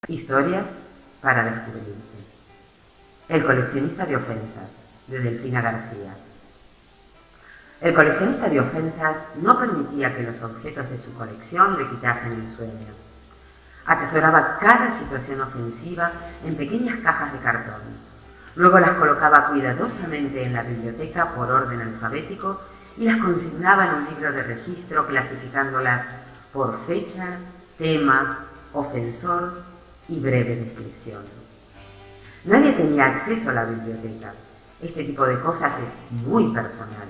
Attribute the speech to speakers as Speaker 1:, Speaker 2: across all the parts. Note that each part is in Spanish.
Speaker 1: Historias para descubrirte. El coleccionista de ofensas, de Delfina García. El coleccionista de ofensas no permitía que los objetos de su colección le quitasen el sueño. Atesoraba cada situación ofensiva en pequeñas cajas de cartón. Luego las colocaba cuidadosamente en la biblioteca por orden alfabético y las consignaba en un libro de registro clasificándolas por fecha, tema, ofensor y breve descripción. Nadie tenía acceso a la biblioteca. Este tipo de cosas es muy personal.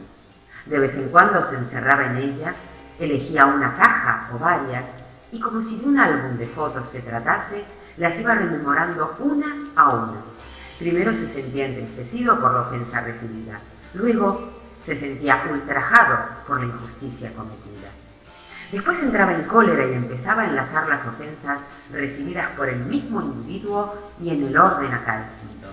Speaker 1: De vez en cuando se encerraba en ella, elegía una caja o varias y, como si de un álbum de fotos se tratase, las iba rememorando una a una. Primero se sentía entristecido por la ofensa recibida, luego se sentía ultrajado por la injusticia cometida. Después entraba en cólera y empezaba a enlazar las ofensas recibidas por el mismo individuo y en el orden acaecido.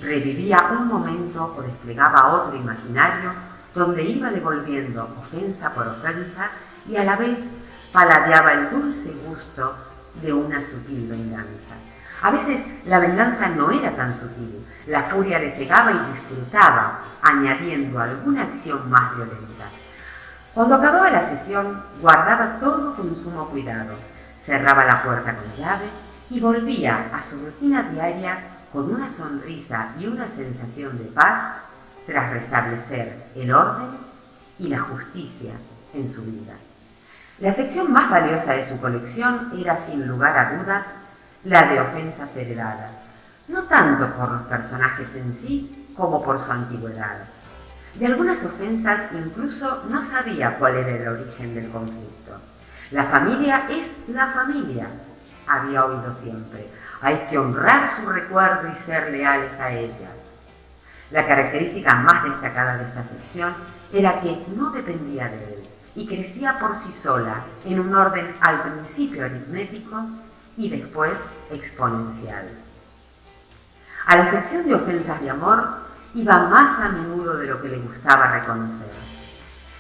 Speaker 1: Revivía un momento o desplegaba otro imaginario donde iba devolviendo ofensa por ofensa y a la vez paladeaba el dulce gusto de una sutil venganza. A veces la venganza no era tan sutil, la furia le cegaba y disfrutaba, añadiendo alguna acción más violenta. Cuando acababa la sesión, guardaba todo con sumo cuidado, cerraba la puerta con llave y volvía a su rutina diaria con una sonrisa y una sensación de paz tras restablecer el orden y la justicia en su vida. La sección más valiosa de su colección era, sin lugar a duda, la de ofensas heredadas, no tanto por los personajes en sí como por su antigüedad. De algunas ofensas incluso no sabía cuál era el origen del conflicto. La familia es la familia, había oído siempre. Hay que honrar su recuerdo y ser leales a ella. La característica más destacada de esta sección era que no dependía de él y crecía por sí sola en un orden al principio aritmético y después exponencial. A la sección de ofensas de amor iba más a menudo de lo que le gustaba reconocer.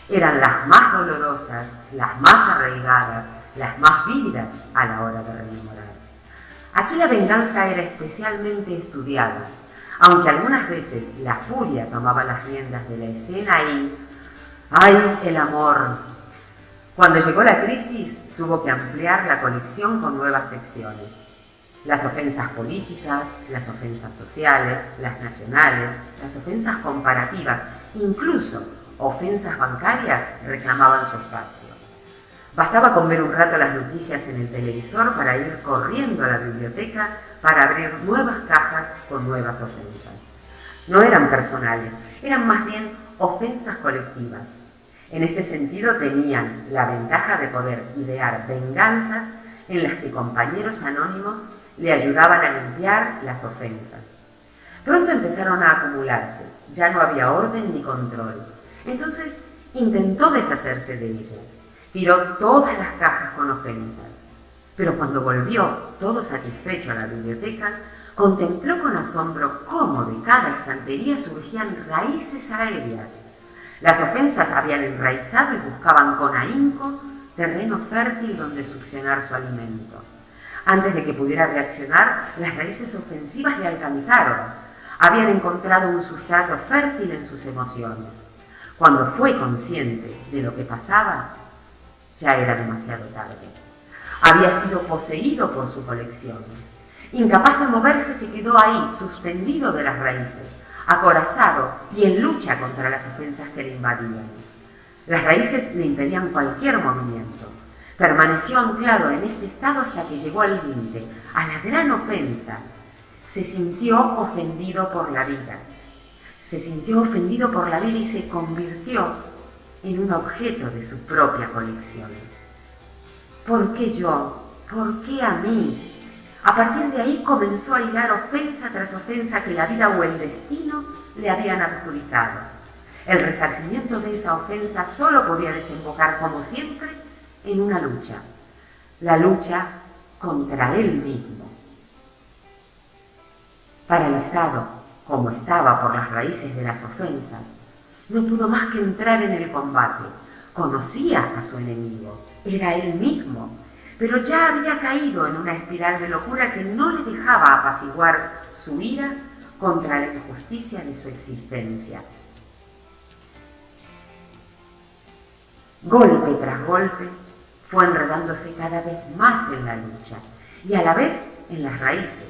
Speaker 1: Eran las más dolorosas, las más arraigadas, las más vívidas a la hora de rememorar. Aquí la venganza era especialmente estudiada, aunque algunas veces la furia tomaba las riendas de la escena y ¡ay, el amor! Cuando llegó la crisis, tuvo que ampliar la colección con nuevas secciones. Las ofensas políticas, las ofensas sociales, las nacionales, las ofensas comparativas, incluso ofensas bancarias reclamaban su espacio. Bastaba con ver un rato las noticias en el televisor para ir corriendo a la biblioteca para abrir nuevas cajas con nuevas ofensas. No eran personales, eran más bien ofensas colectivas. En este sentido tenían la ventaja de poder idear venganzas en las que compañeros anónimos le ayudaban a limpiar las ofensas. Pronto empezaron a acumularse, ya no había orden ni control. Entonces intentó deshacerse de ellas, tiró todas las cajas con ofensas. Pero cuando volvió, todo satisfecho a la biblioteca, contempló con asombro cómo de cada estantería surgían raíces aéreas. Las ofensas habían enraizado y buscaban con ahínco terreno fértil donde succionar su alimento. Antes de que pudiera reaccionar, las raíces ofensivas le alcanzaron. Habían encontrado un sustrato fértil en sus emociones. Cuando fue consciente de lo que pasaba, ya era demasiado tarde. Había sido poseído por su colección. Incapaz de moverse, se quedó ahí, suspendido de las raíces, acorazado y en lucha contra las ofensas que le invadían. Las raíces le impedían cualquier movimiento. Permaneció anclado en este estado hasta que llegó al límite, a la gran ofensa. Se sintió ofendido por la vida. Se sintió ofendido por la vida y se convirtió en un objeto de su propia colección. ¿Por qué yo? ¿Por qué a mí? A partir de ahí comenzó a hilar ofensa tras ofensa que la vida o el destino le habían adjudicado. El resarcimiento de esa ofensa solo podía desembocar, como siempre, en una lucha. La lucha contra él mismo. Paralizado, como estaba por las raíces de las ofensas, no pudo más que entrar en el combate. Conocía a su enemigo, era él mismo. pero ya había caído en una espiral de locura que no le dejaba apaciguar su ira contra la injusticia de su existencia. Golpe tras golpe, fue enredándose cada vez más en la lucha y a la vez en las raíces.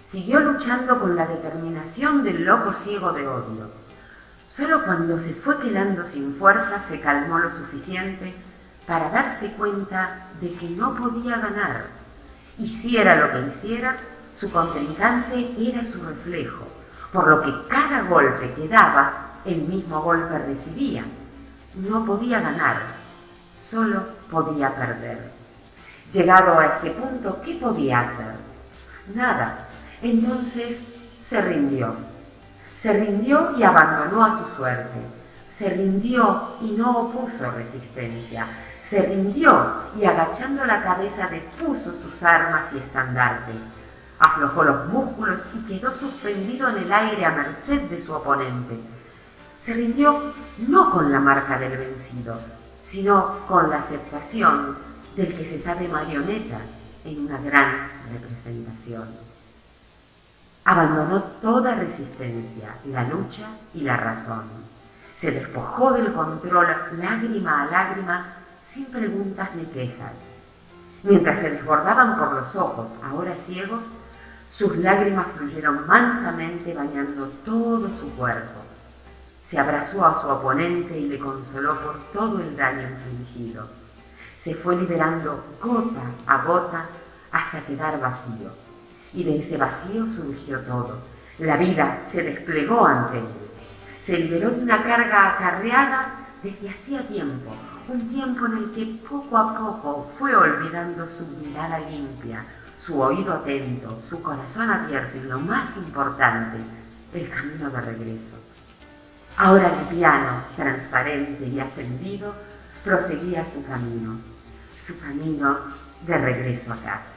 Speaker 1: Siguió luchando con la determinación del loco ciego de odio. Solo cuando se fue quedando sin fuerza se calmó lo suficiente para darse cuenta de que no podía ganar. Hiciera lo que hiciera, su contrincante era su reflejo, por lo que cada golpe que daba, el mismo golpe recibía. No podía ganar, solo podía perder. Llegado a este punto, ¿qué podía hacer? Nada. Entonces se rindió. Se rindió y abandonó a su suerte. Se rindió y no opuso resistencia. Se rindió y agachando la cabeza depuso sus armas y estandarte. Aflojó los músculos y quedó suspendido en el aire a merced de su oponente. Se rindió no con la marca del vencido, sino con la aceptación del que se sabe marioneta en una gran representación. Abandonó toda resistencia, la lucha y la razón. Se despojó del control lágrima a lágrima, sin preguntas ni quejas. Mientras se desbordaban por los ojos, ahora ciegos, sus lágrimas fluyeron mansamente bañando todo su cuerpo. Se abrazó a su oponente y le consoló por todo el daño infligido. Se fue liberando gota a gota hasta quedar vacío. Y de ese vacío surgió todo. La vida se desplegó ante él. Se liberó de una carga acarreada desde hacía tiempo, un tiempo en el que poco a poco fue olvidando su mirada limpia, su oído atento, su corazón abierto y lo más importante, el camino de regreso. Ahora liviano, transparente y ascendido, proseguía su camino de regreso a casa.